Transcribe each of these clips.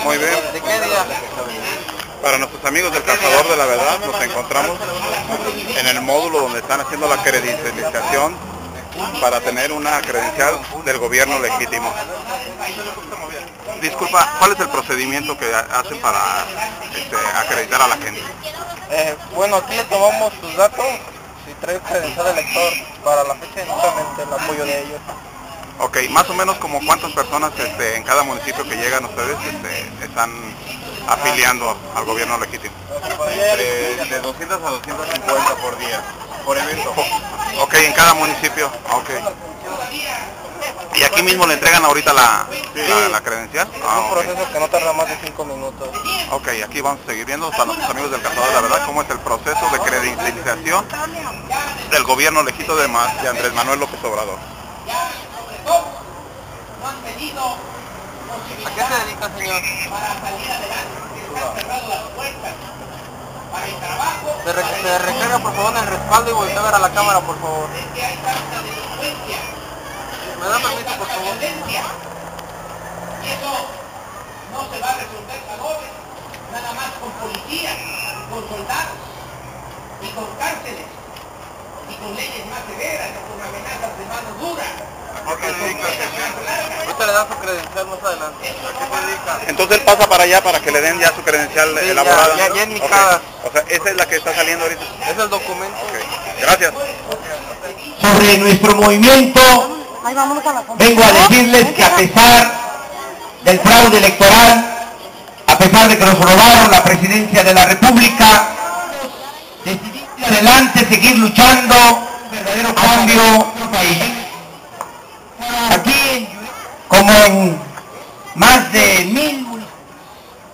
Muy bien. ¿De qué día? Para nuestros amigos del Cazador de la Verdad, nos encontramos en el módulo donde están haciendo la credencialización para tener una credencial del gobierno legítimo. Disculpa, ¿cuál es el procedimiento que hacen para acreditar a la gente? Bueno, aquí le tomamos sus datos, si trae credencial de elector para la fecha y justamente el apoyo de ellos. Ok, más o menos como cuántas personas en cada municipio que llegan ustedes están afiliando al gobierno legítimo. De 200 a 250 por día, por evento. Ok, en cada municipio. Ok. ¿Y aquí mismo le entregan ahorita la credencial? Es un proceso que no tarda más de 5 minutos. Ok, aquí vamos a seguir viendo para nuestros amigos del Cazador de la Verdad cómo es el proceso de credencialización del gobierno legítimo de Andrés Manuel López Obrador. ¿A qué se dedica, señor? Se recarga por favor en el respaldo y voltea a ver a la cámara, por favor. ¿Me da permiso, por favor? Y eso no se va a resolver, Salores, nada más con policías, con soldados, y con cárceles, y con leyes más severas, o con amenazas de mano dura. ¿A qué se dedica? Ahorita le dan su credencial más adelante. ¿A qué se dedica? Entonces él pasa para allá para que le den ya su credencial Sí, elaborada. ya en mi casa. O sea, esa es la que está saliendo ahorita. Es el documento. Okay. Gracias. Sobre nuestro movimiento, vengo a decirles que a pesar del fraude electoral, a pesar de que nos robaron la presidencia de la República, decidimos adelante seguir luchando por un verdadero cambio en nuestro país. Aquí, como en más de 1000 municipios,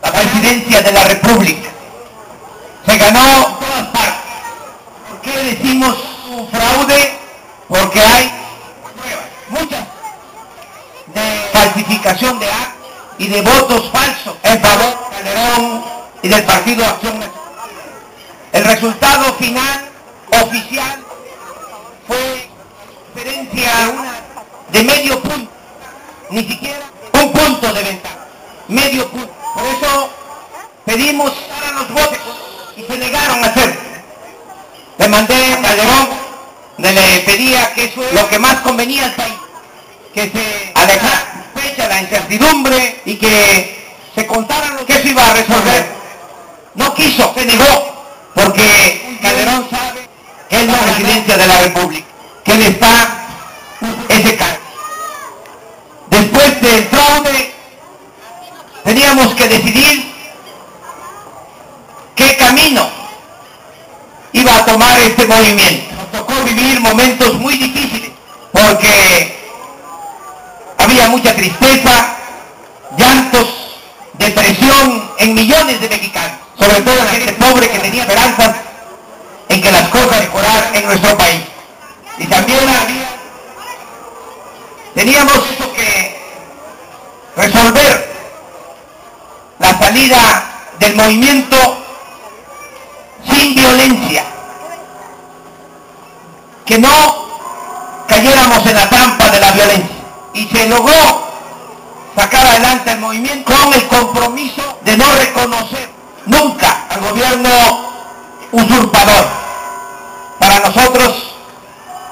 la presidencia de la República se ganó en todas partes. ¿Por qué decimos un fraude? Porque hay muchas de falsificación de actos y de votos falsos en favor de Calderón y del Partido Acción Nacional. El resultado final oficial fue diferencia de medio punto, ni siquiera un punto de ventaja, medio punto. Por eso pedimos a los votos y se negaron a hacerlo. Le mandé a Calderón, le pedía que eso es lo que más convenía al país, que se alejara fecha la incertidumbre y que se contara lo que eso iba a resolver. No quiso, se negó, porque Calderón sabe que es la presidencia de la República, que le está ese cargo. Después del fraude, teníamos que decidir qué camino iba a tomar este movimiento. Nos tocó vivir momentos muy difíciles, porque había mucha tristeza, llantos, depresión en millones de mexicanos, sobre todo la gente pobre que tenía esperanzas en que las cosas mejoraran en nuestro país. Y también teníamos que resolver la salida del movimiento sin violencia, que no cayéramos en la trampa de la violencia, y se logró sacar adelante el movimiento con el compromiso de no reconocer nunca al gobierno usurpador. Para nosotros,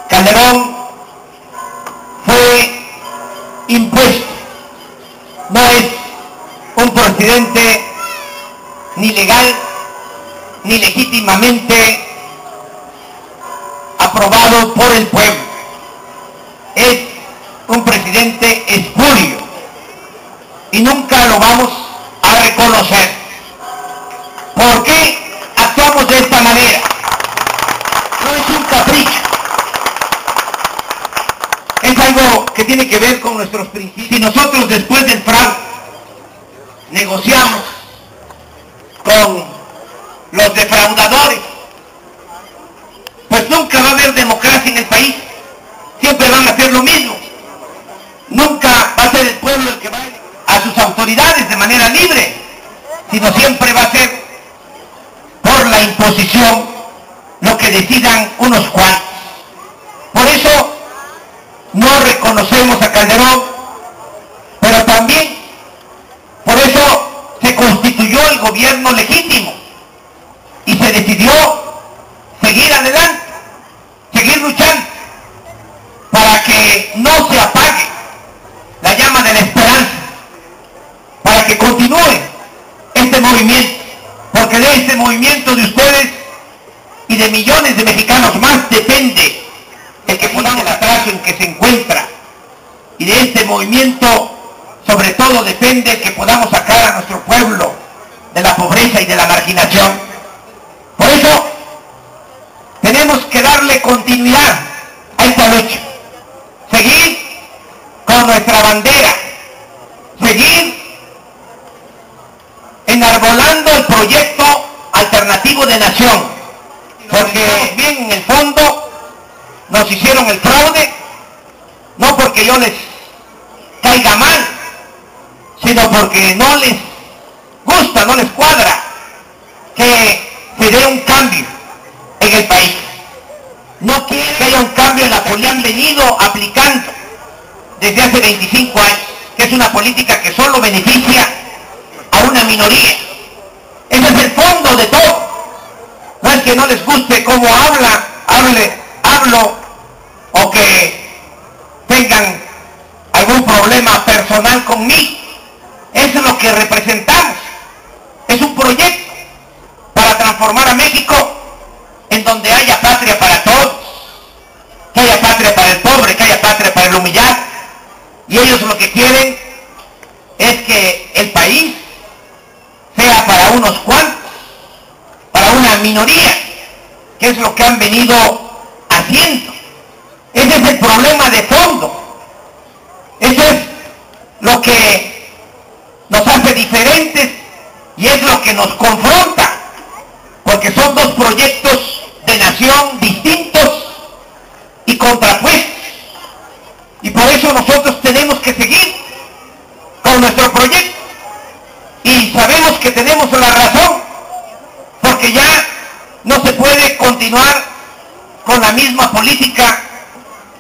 Calderón fue impuesto, no es un presidente ni legal ni legítimamente aprobado por el pueblo. Es un presidente espurio y nunca lo vamos a reconocer. ¿Por qué actuamos de esta manera? No es un capricho, es algo que tiene que ver con nuestros principios. Si nosotros después del fraude negociamos con los defraudadores, pues nunca va a haber democracia en el país. Siempre van a hacer lo mismo. Nunca va a ser el pueblo el que va a sus autoridades de manera libre, sino siempre va a ser por la imposición lo que decidan unos cuantos. Por eso no reconocemos a Calderón, pero también gobierno legítimo y se decidió seguir adelante, seguir luchando para que no se apague la llama de la esperanza, para que continúe este movimiento, porque de este movimiento de ustedes y de millones de mexicanos más depende el que podamos el atraso en que se encuentra, y de este movimiento sobre todo depende que podamos sacar a nuestro pueblo de la pobreza y de la marginación. Por eso tenemos que darle continuidad a esta lucha, seguir con nuestra bandera, seguir enarbolando el proyecto alternativo de nación, porque bien en el fondo nos hicieron el fraude, no porque yo les caiga mal, sino porque no les gusta, no les cuadra que se dé un cambio en el país. No quieren que haya un cambio en la política que han venido aplicando desde hace 25 años, que es una política que solo beneficia a una minoría. Ese es el fondo de todo. No es que no les guste cómo hablo, o que tengan algún problema personal conmigo. Eso es lo que representamos. Es un proyecto para transformar a México en donde haya patria para todos, que haya patria para el pobre, que haya patria para el humillado. Y ellos lo que quieren es que el país sea para unos cuantos, para una minoría, que es lo que han venido haciendo. Ese es el problema de fondo. Eso es lo que nos hace diferentes y es lo que nos confronta, porque son dos proyectos de nación distintos y contrapuestos. Y por eso nosotros tenemos que seguir con nuestro proyecto. Y sabemos que tenemos la razón, porque ya no se puede continuar con la misma política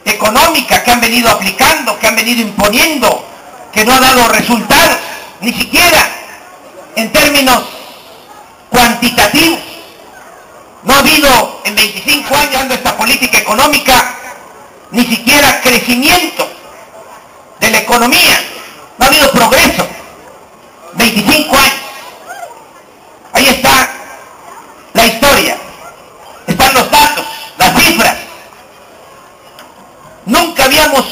económica que han venido aplicando, que han venido imponiendo, que no ha dado resultados, ni siquiera en términos cuantitativos. No ha habido en 25 años dando esta política económica ni siquiera crecimiento de la economía, no ha habido progreso. 25 años. Ahí está la historia, están los datos, las cifras. Nunca habíamos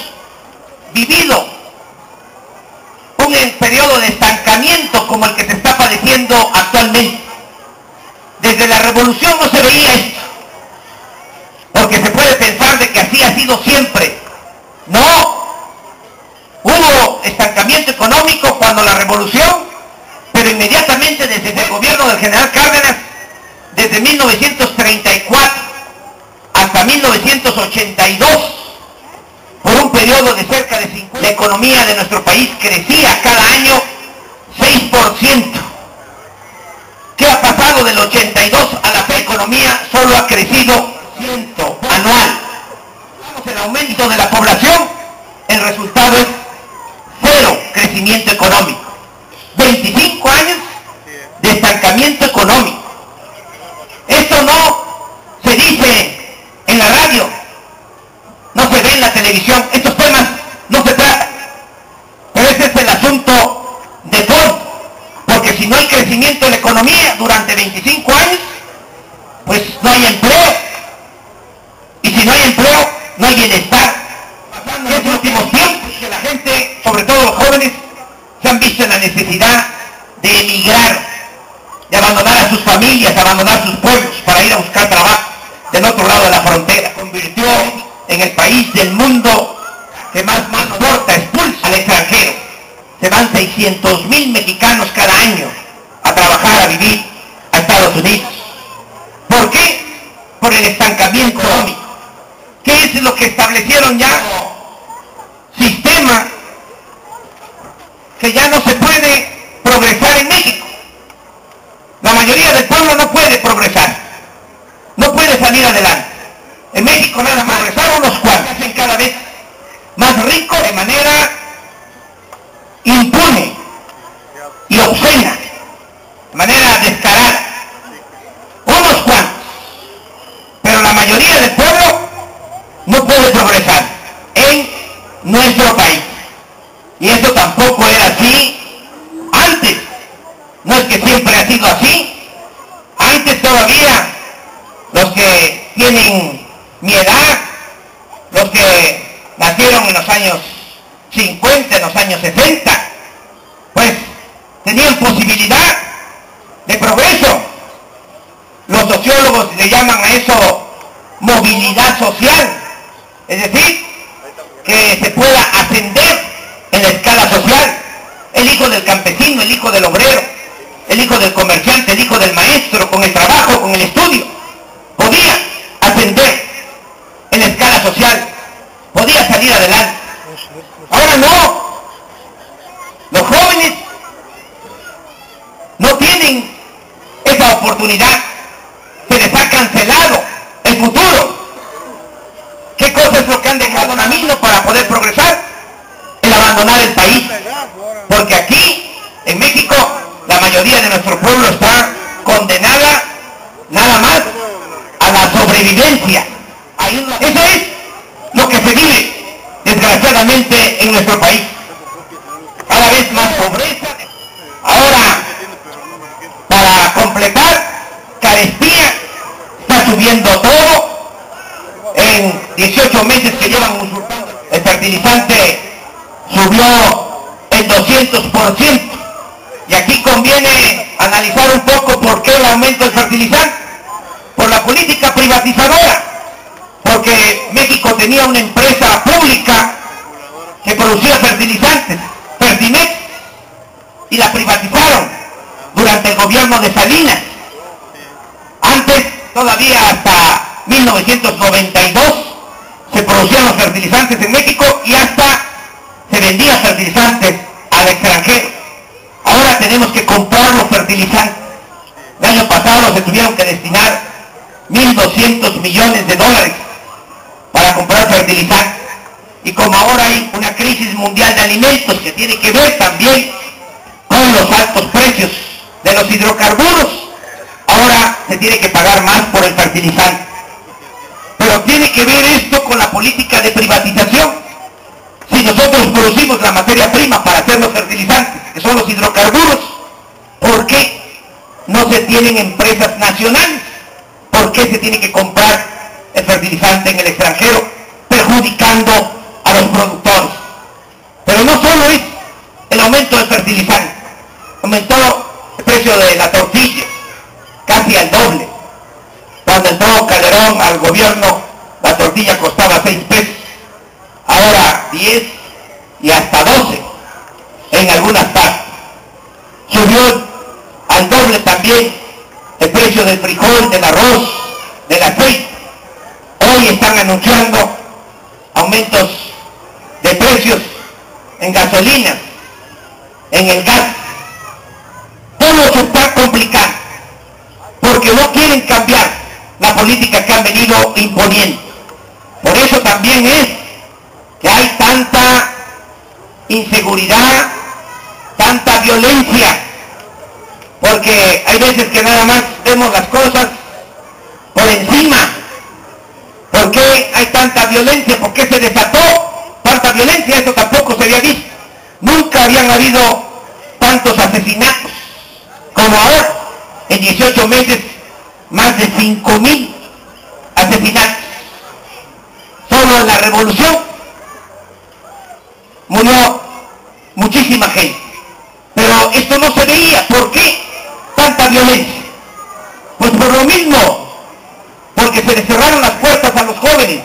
vivido un periodo de estancamiento como el que se está padeciendo actualmente. Desde la revolución no se veía esto, porque se puede pensar de que así ha sido siempre. No, hubo estancamiento económico cuando la revolución, pero inmediatamente desde el gobierno del general Cárdenas, desde 1934 hasta 1982, por un periodo de cerca de 50 años, la economía de nuestro país crecía cada año 6%. ¿Qué ha pasado del 82 a la economía? Solo ha crecido 100% anual. El aumento de la población, el resultado es cero crecimiento económico. 25 años de estancamiento económico. Esto no se dice en la radio, no se ve en la televisión, estos temas no se tratan. Pero ese es el asunto de fondo, porque si no hay crecimiento en la economía durante 25 años, pues no hay empleo. Y si no hay empleo, no hay bienestar. En estos últimos tiempos, que la gente, sobre todo los jóvenes, se han visto en la necesidad de emigrar, de abandonar a sus familias, de abandonar sus pueblos para ir a buscar trabajo del otro lado de la frontera. Convirtió en el país del mundo que más exporta, expulsa al extranjero. Se van 600,000 mexicanos cada año a trabajar, a vivir a Estados Unidos. ¿Por qué? Por el estancamiento económico. ¿Qué es lo que establecieron ya? Sistema que ya no se puede progresar en México. La mayoría del pueblo no puede progresar, no puede salir adelante. En México nada más progresar unos cuantos, se hacen cada vez más ricos de manera impune y obscena, de manera nacieron en los años 50, en los años 60, pues tenían posibilidad de progreso. Los sociólogos le llaman a eso movilidad social, es decir, que se pueda ascender en la escala social. El hijo del campesino, el hijo del obrero, el hijo del comerciante, el hijo del maestro, con el trabajo, con el estudio, podía ascender en la escala social, podía salir adelante. Ahora no, los jóvenes no tienen esa oportunidad, se les ha cancelado el futuro. ¿Qué cosa es lo que han dejado en camino para poder progresar? El abandonar el país, porque aquí, en México, la mayoría de nuestro pueblo está condenada nada más a la sobrevivencia. Eso es lo que se vive, desgraciadamente, en nuestro país. Cada vez más pobreza. Ahora, para completar, carestía, está subiendo todo. En 18 meses que llevan usurpando, el fertilizante subió el 200%. Y aquí conviene analizar un poco por qué el aumento del fertilizante. Por la política privatizadora. Porque México tenía una empresa pública que producía fertilizantes, Fertimex, y la privatizaron durante el gobierno de Salinas. Antes, todavía hasta 1992, se producían los fertilizantes en México y hasta se vendían fertilizantes al extranjero. Ahora tenemos que comprar los fertilizantes. El año pasado se tuvieron que destinar 1.200 millones de dólares para comprar fertilizantes. Y como ahora hay una crisis mundial de alimentos que tiene que ver también con los altos precios de los hidrocarburos, ahora se tiene que pagar más por el fertilizante. Pero tiene que ver esto con la política de privatización. Si nosotros producimos la materia prima para hacer los fertilizantes, que son los hidrocarburos, ¿por qué no se tienen empresas nacionales? ¿Por qué se tiene que comprar el fertilizante en el extranjero, perjudicando a los productores? Pero no solo es el aumento del fertilizante, aumentó el precio de la tortilla, casi al doble. Cuando entró Calderón al gobierno, la tortilla costaba 6 pesos, ahora 10 y hasta 12 en algunas partes. Subió al doble también el precio del frijol, del arroz, del aceite. Hoy están anunciando aumentos de precios en gasolina, en el gas. Todo se está complicando porque no quieren cambiar la política que han venido imponiendo. Por eso también es que hay tanta inseguridad, tanta violencia, porque hay veces que nada más vemos las cosas por encima. ¿Por qué hay tanta violencia? ¿Por qué se desató tanta violencia? Eso tampoco se había visto. Nunca habían habido tantos asesinatos como ahora. En 18 meses, más de 5.000 asesinatos. Solo en la revolución murió muchísima gente. Pero esto no se veía. ¿Por qué tanta violencia? Pues por lo mismo, porque se les cerraron las puertas a los jóvenes,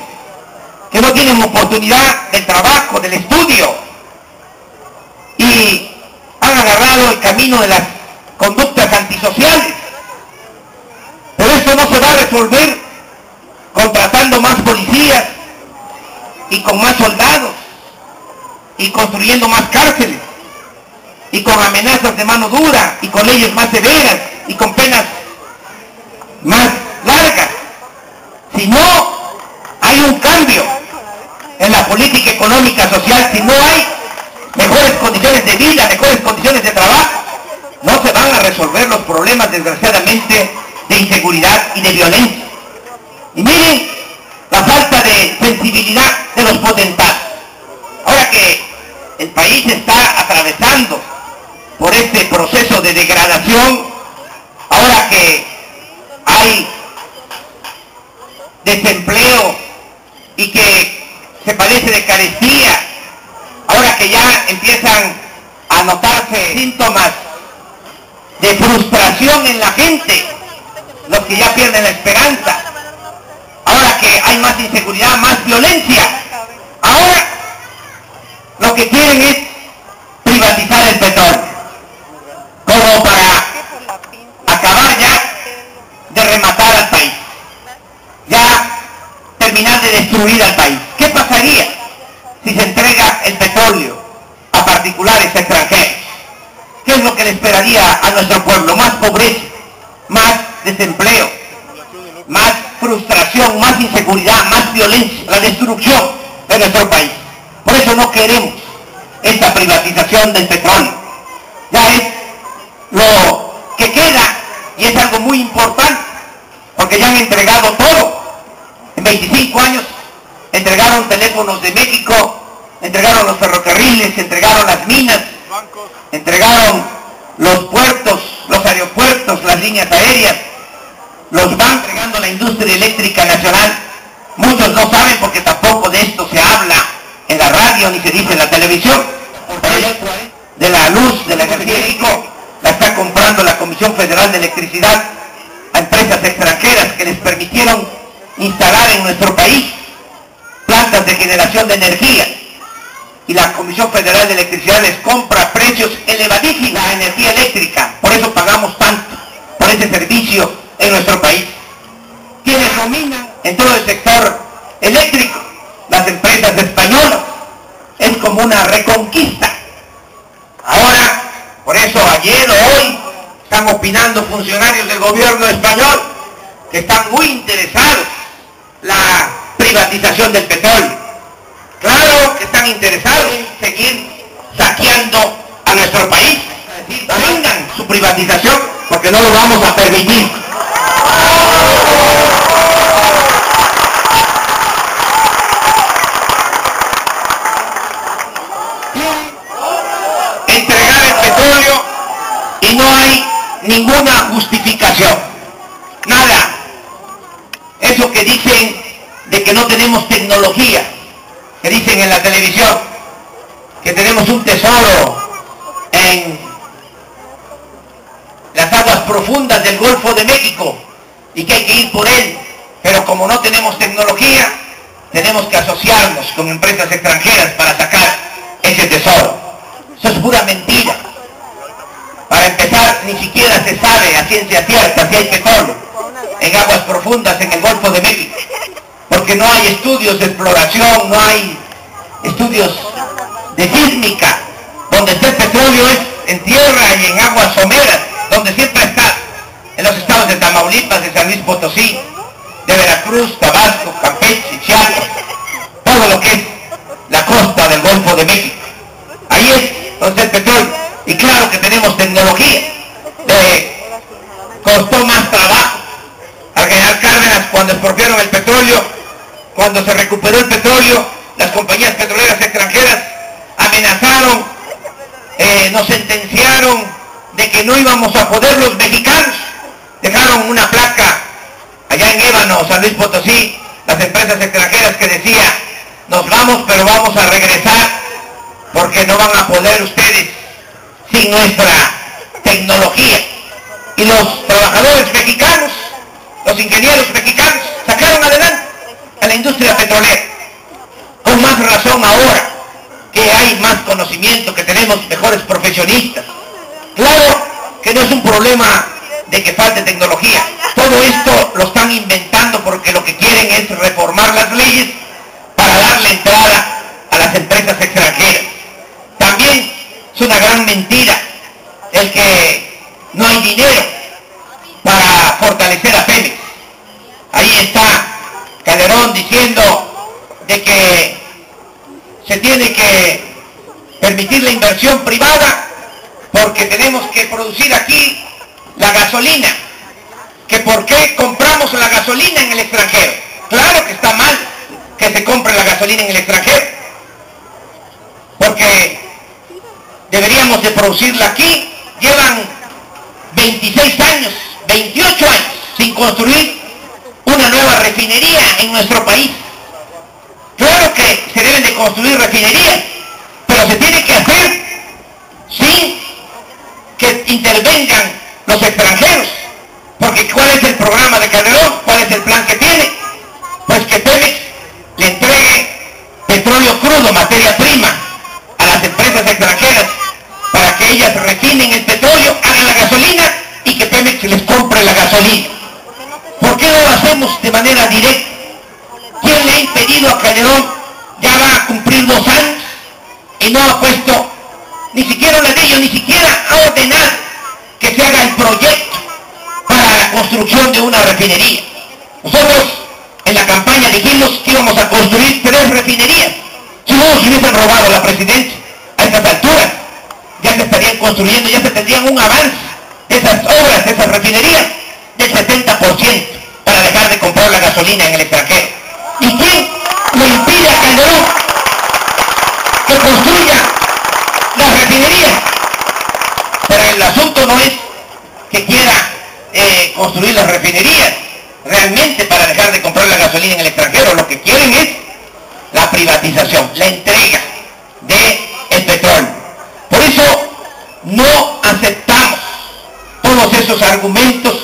que no tienen oportunidad del trabajo, del estudio, y han agarrado el camino de las conductas antisociales. Pero esto no se va a resolver contratando más policías y con más soldados y construyendo más cárceles y con amenazas de mano dura y con leyes más severas y con penas más largas. Si no hay un cambio en la política económica social, si no hay mejores condiciones de vida, mejores condiciones de trabajo, no se van a resolver los problemas, desgraciadamente, de inseguridad y de violencia. Y miren la falta de sensibilidad de los potentados. Ahora que el país está atravesando por este proceso de degradación, ahora que hay desempleo y que se padece de carestía, ahora que ya empiezan a notarse síntomas de frustración en la gente, los que ya pierden la esperanza, ahora que hay más inseguridad, más violencia, ahora lo que quieren es privatizar el petróleo, como para acabar ya de rematar al país, ya terminar de destruir al país. ¿Qué pasaría si se entrega el petróleo a particulares extranjeros? ¿Qué es lo que le esperaría a nuestro pueblo? Más pobreza, más desempleo, más frustración, más inseguridad, más violencia, la destrucción de nuestro país. Por eso no queremos esta privatización del petróleo. Ya es lo que queda y es algo muy importante, porque ya han entregado todo. En 25 años entregaron teléfonos de México, entregaron los ferrocarriles, entregaron las minas, entregaron los puertos, los aeropuertos, las líneas aéreas, los van entregando la industria eléctrica nacional. Muchos no saben porque tampoco de esto se habla en la radio ni se dice en la televisión. De la luz, de la energía eléctrica, la está comprando la Comisión Federal de Electricidad a empresas extranjeras que les permitieron instalar en nuestro país plantas de generación de energía, y la Comisión Federal de Electricidad les compra a precios elevadísimos la energía eléctrica. Por eso pagamos tanto por ese servicio en nuestro país. Quienes dominan en todo el sector eléctrico, las empresas españolas, es como una reconquista. Ahora, por eso ayer o hoy están opinando funcionarios del gobierno español que están muy interesados en la privatización del petróleo. Claro que están interesados en seguir saqueando a nuestro país. Vengan su privatización, porque no lo vamos a permitir. Entregar el petróleo y no hay ninguna justificación. Nada. Eso que dicen de que no tenemos tecnología, que dicen en la televisión que tenemos un tesoro en las aguas profundas del Golfo de México y que hay que ir por él, pero como no tenemos tecnología, tenemos que asociarnos con empresas extranjeras para sacar ese tesoro. Eso es pura mentira. Para empezar, ni siquiera se sabe a ciencia cierta si hay petróleo en aguas profundas en el Golfo de México, porque no hay estudios de exploración, no hay estudios de sísmica. Donde esté el petróleo es en tierra y en aguas someras, donde siempre está, en los estados de Tamaulipas, de San Luis Potosí, de Veracruz, Tabasco, Campeche, Chiapas, todo lo que es la costa del Golfo de México. Ahí es donde está el petróleo. Y claro que tenemos tecnología. Costó más trabajo al general Cárdenas cuando expropiaron el petróleo, cuando se recuperó el petróleo, las compañías petroleras extranjeras amenazaron, nos sentenciaron de que no íbamos a poder los mexicanos. Dejaron una placa allá en Ébano, San Luis Potosí, las empresas extranjeras, que decía: nos vamos, pero vamos a regresar, porque no van a poder ustedes sin nuestra tecnología. Y los trabajadores mexicanos, los ingenieros mexicanos, sacaron adelante a la industria petrolera. Con más razón ahora que hay más conocimiento, que tenemos mejores profesionistas. Claro que no es un problema de que falte tecnología. Todo esto lo están inventando porque lo que quieren es reformar las leyes para darle entrada a las empresas extranjeras. También es una gran mentira el que no hay dinero para fortalecer a Pemex. Ahí está Calderón diciendo de que se tiene que permitir la inversión privada porque tenemos que producir aquí la gasolina. Que por qué compramos la gasolina en el extranjero. Claro que está mal que se compre la gasolina en el extranjero, porque deberíamos de producirla aquí. Llevan 26 años, 28 años sin construir una nueva refinería en nuestro país. Claro que se deben de construir refinerías, pero se tiene que hacer sin que intervengan los extranjeros, porque ¿cuál es el programa de Calderón? ¿Cuál es el plan que tiene? Pues que Pemex le entregue petróleo crudo, materia prima, a las empresas extranjeras para que ellas refinen el petróleo, hagan la gasolina y que Pemex les compre la gasolina. ¿Por qué no lo hacemos de manera directa? ¿Quién le ha impedido a Calderón? Ya va a cumplir 2 años y no ha puesto ni siquiera un ladrillo, ni siquiera ha ordenado que se haga el proyecto para la construcción de una refinería. Nosotros en la campaña dijimos que íbamos a construir 3 refinerías. Si no nos hubiesen robado la presidencia a estas alturas, ya se estarían construyendo, ya se tendrían un avance de esas obras, de esas refinerías, del 70% para dejar de comprar la gasolina en el extranjero. ¿Y quién le impide a Calderón que construya las refinerías? Pero el asunto no es que quiera construir las refinerías realmente para dejar de comprar la gasolina en el extranjero. Lo que quieren es la privatización, la entrega del petróleo. Por eso no aceptamos todos esos argumentos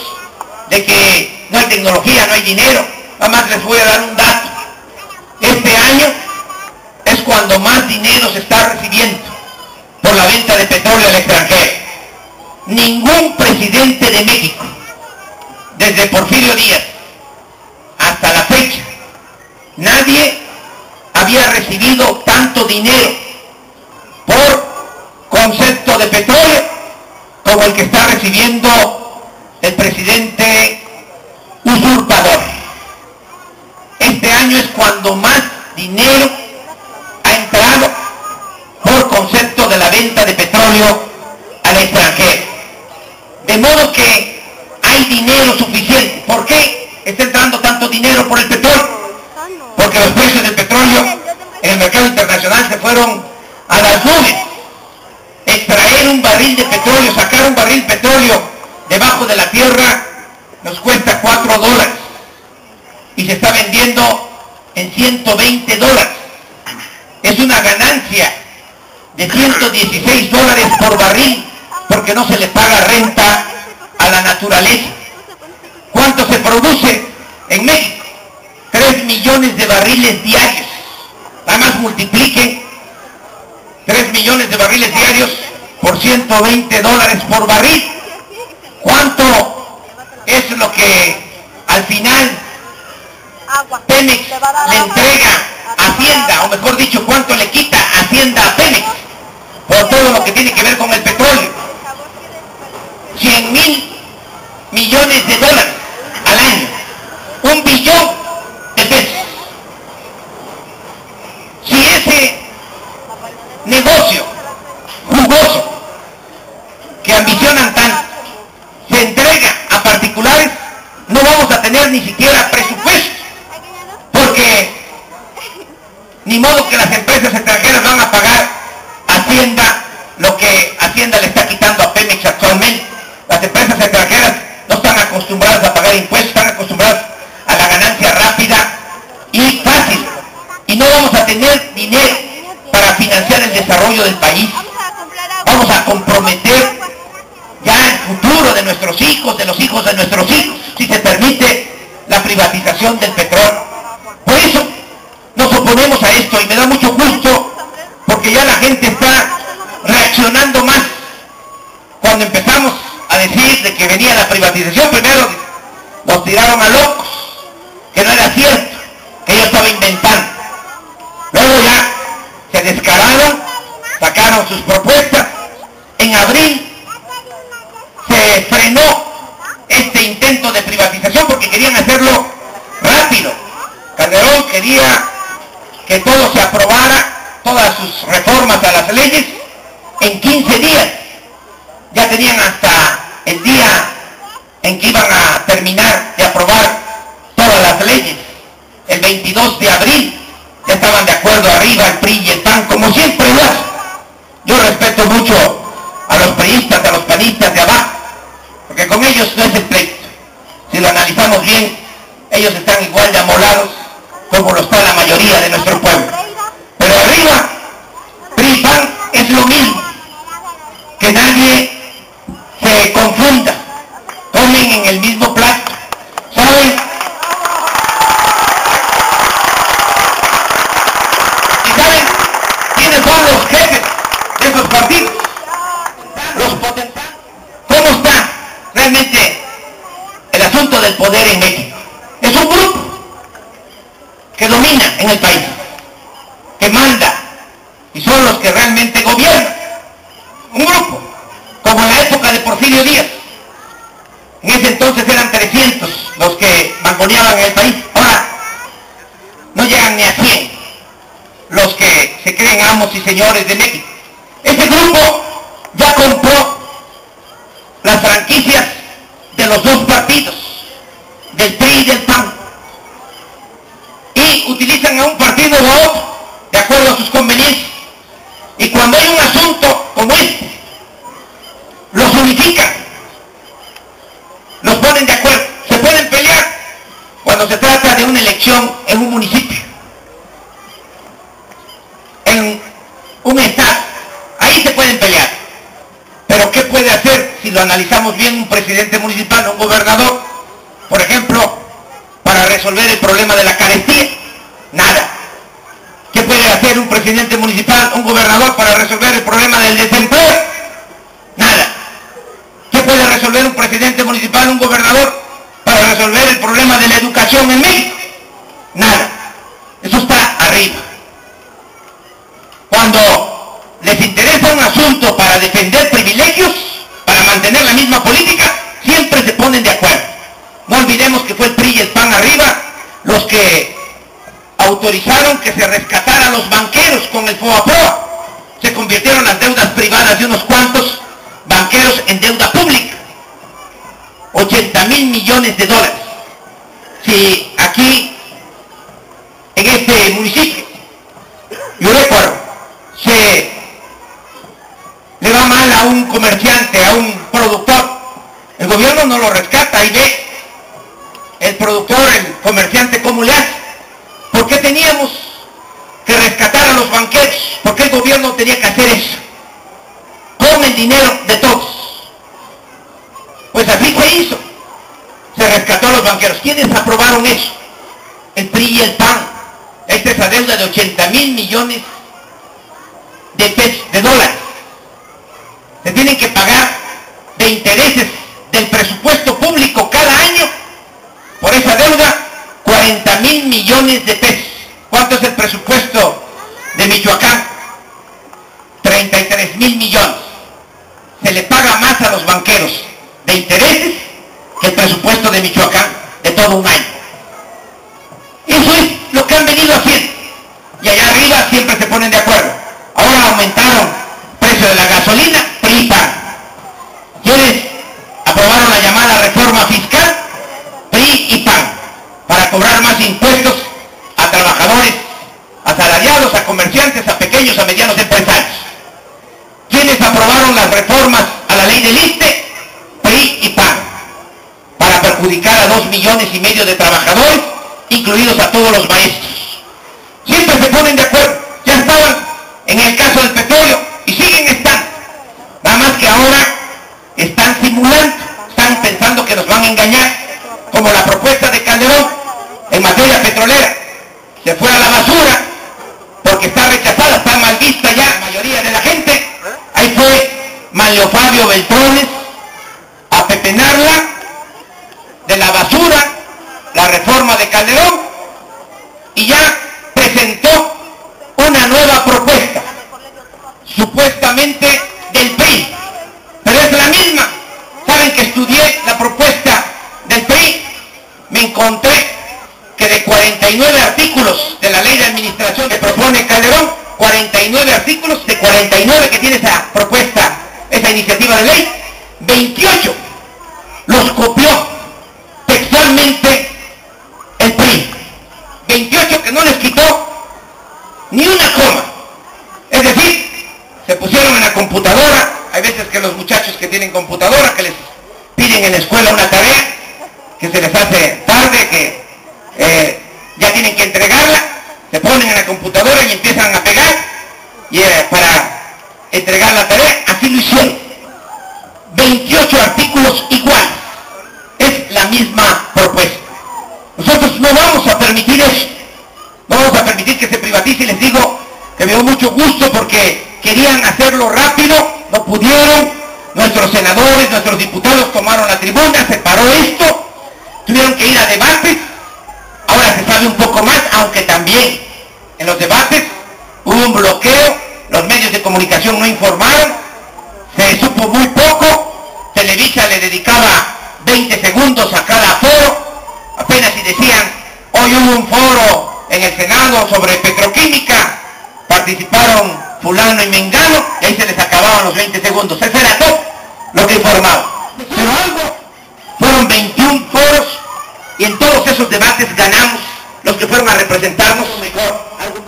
de que no hay tecnología, no hay dinero. Nada más les voy a dar un dato. Este año es cuando más dinero se está recibiendo por la venta de petróleo al extranjero. Ningún presidente de México, desde Porfirio Díaz hasta la fecha, nadie había recibido tanto dinero por concepto de petróleo como el que está recibiendo el presidente usurpador. Este año es cuando más dinero ha entrado por concepto de la venta de petróleo al extranjero. De modo que hay dinero suficiente. ¿Por qué está entrando tanto dinero por el petróleo? Porque los precios del petróleo en el mercado internacional se fueron a las nubes. Extraer un barril de petróleo, sacar un barril de petróleo debajo de la tierra nos cuesta $4 y se está vendiendo en $120. Es una ganancia de $116 por barril, porque no se le paga renta a la naturaleza. ¿Cuánto se produce en México? 3 millones de barriles diarios. Además multipliquen 3 millones de barriles diarios por $120 por barril. ¿Cuánto es lo que al final Pemex le entrega a Hacienda? O mejor dicho, ¿cuánto le quita Hacienda a Pemex por todo lo que tiene que ver con el petróleo? 100,000 millones de dólares al año. 1 billón de pesos. Si ese negocio jugoso que ambicionan tanto se entrega a particulares, no vamos a tener ni siquiera presupuesto, porque ni modo que las empresas extranjeras van a pagar a Hacienda lo que Hacienda le está quitando a Pemex actualmente. Las empresas extranjeras no están acostumbradas a pagar impuestos, están acostumbradas a la ganancia rápida y fácil, y no vamos a tener dinero para financiar el desarrollo del país. Vamos a comprometer ya el futuro de nuestros hijos, de los hijos de nuestros hijos, si se permite la privatización del petróleo. Por eso nos oponemos a esto, y me da mucho gusto porque ya la gente está reaccionando más. Cuando empezamos a decir de que venía la privatización, primero nos tiraron a locos, que no era cierto, que yo estaba inventando. Luego ya se descararon, sacaron sus propuestas. En abril se frenó este intento de privatización porque querían hacerlo rápido. Calderón quería que todo se aprobara, todas sus reformas a las leyes, en 15 días. Ya tenían hasta el día en que iban a terminar de aprobar todas las leyes. El 22 de abril ya estaban de acuerdo arriba el PRI y el PAN, como siempre lo hacen. Yo respeto mucho a los priistas, a los panistas de abajo, porque con ellos no es el pleito. Si lo analizamos bien, ellos están igual de amolados como lo está la mayoría de nuestro pueblo. Pero ¿Quiénes son los jefes de esos partidos? Los potentados. ¿Cómo está realmente el asunto del poder en México? Es un grupo que domina en el país, que manda, y son los que realmente gobiernan. Un grupo, como en la época de Porfirio Díaz. En ese entonces eran 300 los que mangoneaban en el país. Ahora no llegan ni a 100 los que se creen amos y señores de México. Ese grupo ya compró las franquicias de los dos partidos, del PRI y del PAN, y utilizan a un partido u otro de acuerdo a sus conveniencias. Y cuando hay un asunto como este, los unifican, los ponen de acuerdo. Se pueden pelear cuando se trata de una elección en un municipio, en un estado, ahí se pueden pelear. Pero ¿qué puede hacer, si lo analizamos bien, un presidente municipal o un gobernador, por ejemplo, para resolver el problema de la carestía? Nada. ¿Qué puede hacer un presidente municipal, un gobernador, para resolver el problema del desempleo? Nada. ¿Qué puede resolver un presidente municipal, un gobernador, para resolver el problema de la educación en México? Nada. Eso está arriba. Cuando les interesa un asunto para defender privilegios, para mantener la misma política, siempre se ponen de acuerdo. No olvidemos que fue el PRI y el PAN arriba los que autorizaron que se rescatara a los banqueros con el FOBAPROA. Se convirtieron las deudas privadas de unos cuantos banqueros en deuda pública. 80,000 millones de dólares. Si aquí, en este municipio, Yurecuaro, se le va mal a un comerciante, a un productor, el gobierno no lo rescata y ve el productor, el comerciante, cómo le hace. ¿Por qué teníamos que rescatar a los banqueros? ¿Por qué el gobierno tenía que hacer eso? Con el dinero de todos. Pues así se hizo. Se rescató a los banqueros. ¿Quiénes aprobaron eso? El PRI y el PAN. Esta es la deuda de 80,000 millones de pesos, de dólares. Se tienen que pagar de intereses del presupuesto público cada año por esa deuda 40,000 millones de pesos. ¿Cuánto es el presupuesto de Michoacán? 33,000 millones. Se le paga más a los banqueros de intereses que el presupuesto de Michoacán de todo un año. Eso es lo que han venido haciendo. Y allá arriba siempre se ponen de acuerdo. Ahora aumentaron el precio de la gasolina, PRI y PAN. ¿Quiénes aprobaron la llamada reforma fiscal? PRI y PAN. Para cobrar más impuestos a trabajadores, asalariados, a comerciantes, a pequeños, a medianos empresarios. ¿Quiénes aprobaron las reformas a la ley del ISSSTE? PRI y PAN. Para perjudicar a 2,5 millones de trabajadores, incluidos a todos los maestros. Siempre se ponen de acuerdo. Ya estaban en el caso del petróleo y siguen estando. Nada más que ahora están simulando, están pensando que nos van a engañar, como la propuesta de Calderón en materia petrolera. Se fue a la basura porque está rechazada, está mal vista ya la mayoría de la gente. Ahí fue Manlio Fabio Beltrones a pepenarla de la basura, la reforma de Calderón, y ya presentó una nueva propuesta, supuestamente del PRI, pero es la misma. Saben que estudié la propuesta del PRI, me encontré que de 49 artículos de la ley de administración que propone Calderón, 49 artículos, de 49 que tiene esa propuesta, esa iniciativa de ley, 28 los copió textualmente el PRI. 28 que no les quitó ni una coma. Es decir, se pusieron en la computadora. Hay veces que los muchachos que tienen computadora, que les piden en la escuela una tarea, que se les hace tarde, que ya tienen que entregarla, se ponen en la computadora y empiezan a pegar para entregar la tarea. Así lo hicieron. 28 artículos iguales. Es la misma propuesta. Nosotros no vamos a permitir eso. No vamos a permitir que se privatice, y les digo que me dio mucho gusto porque querían hacerlo rápido, no pudieron. Nuestros senadores, nuestros diputados tomaron la tribuna, se paró esto, tuvieron que ir a debates. Ahora se sabe un poco más, aunque también en los debates hubo un bloqueo, los medios de comunicación no informaron, se supo muy poco, Televisa le dedicaba 20 segundos a cada foro, apenas si decían, hoy hubo un foro en el Senado sobre petroquímica, participaron fulano y mengano, y ahí se les acababan los 20 segundos, eso era todo lo que informaban. Pero algo, fueron 21 foros, y en todos esos debates ganamos los que fueron a representarnos mejor.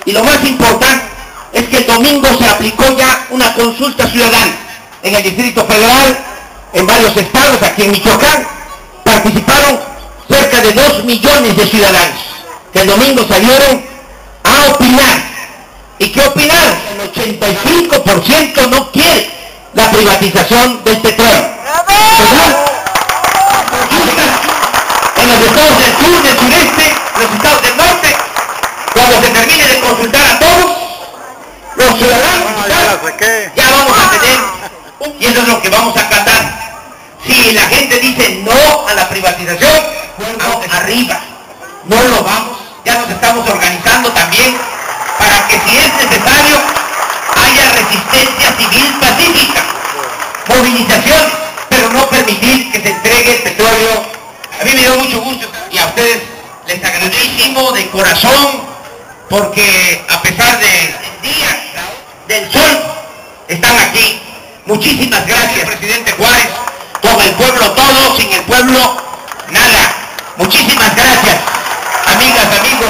Y lo más importante es que el domingo se aplicó ya una consulta ciudadana en el Distrito Federal, en varios estados, aquí en Michoacán, participaron cerca de 2 millones de ciudadanos, que el domingo salieron a opinar. ¿Y qué opinaron? El 85% no quiere la privatización del petróleo. ¿Verdad? En los estados del sur, del sureste, los estados del norte, cuando se termine de consultar a todos, los ciudadanos, ya vamos a tener, y eso es lo que vamos a acatar. Si la gente dice no a la privatización, vamos arriba, no lo vamos, ya nos estamos organizando también para que si es necesario haya resistencia civil pacífica, movilizaciones, pero no permitir que se entregue el petróleo. A mí me dio mucho gusto y a ustedes les agradecimo de corazón porque a pesar del día, del sol, están aquí. Muchísimas gracias, presidente Juárez, con el pueblo todo, sin el pueblo nada. Muchísimas gracias, amigas, amigos.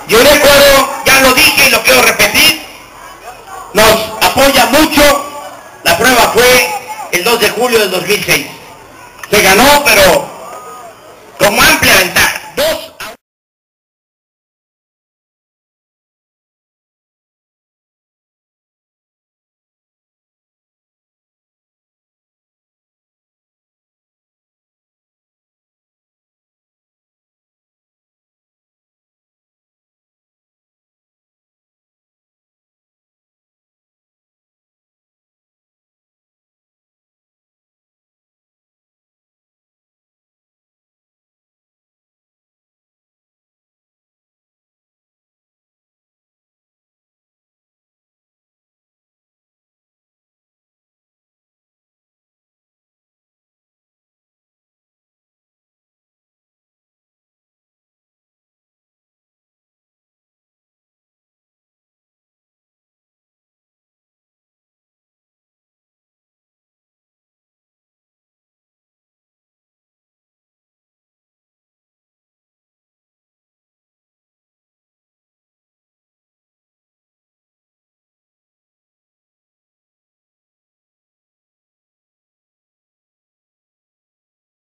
Yo recuerdo, ya lo dije y lo quiero repetir, nos apoya mucho, la prueba fue el 2 de julio del 2006.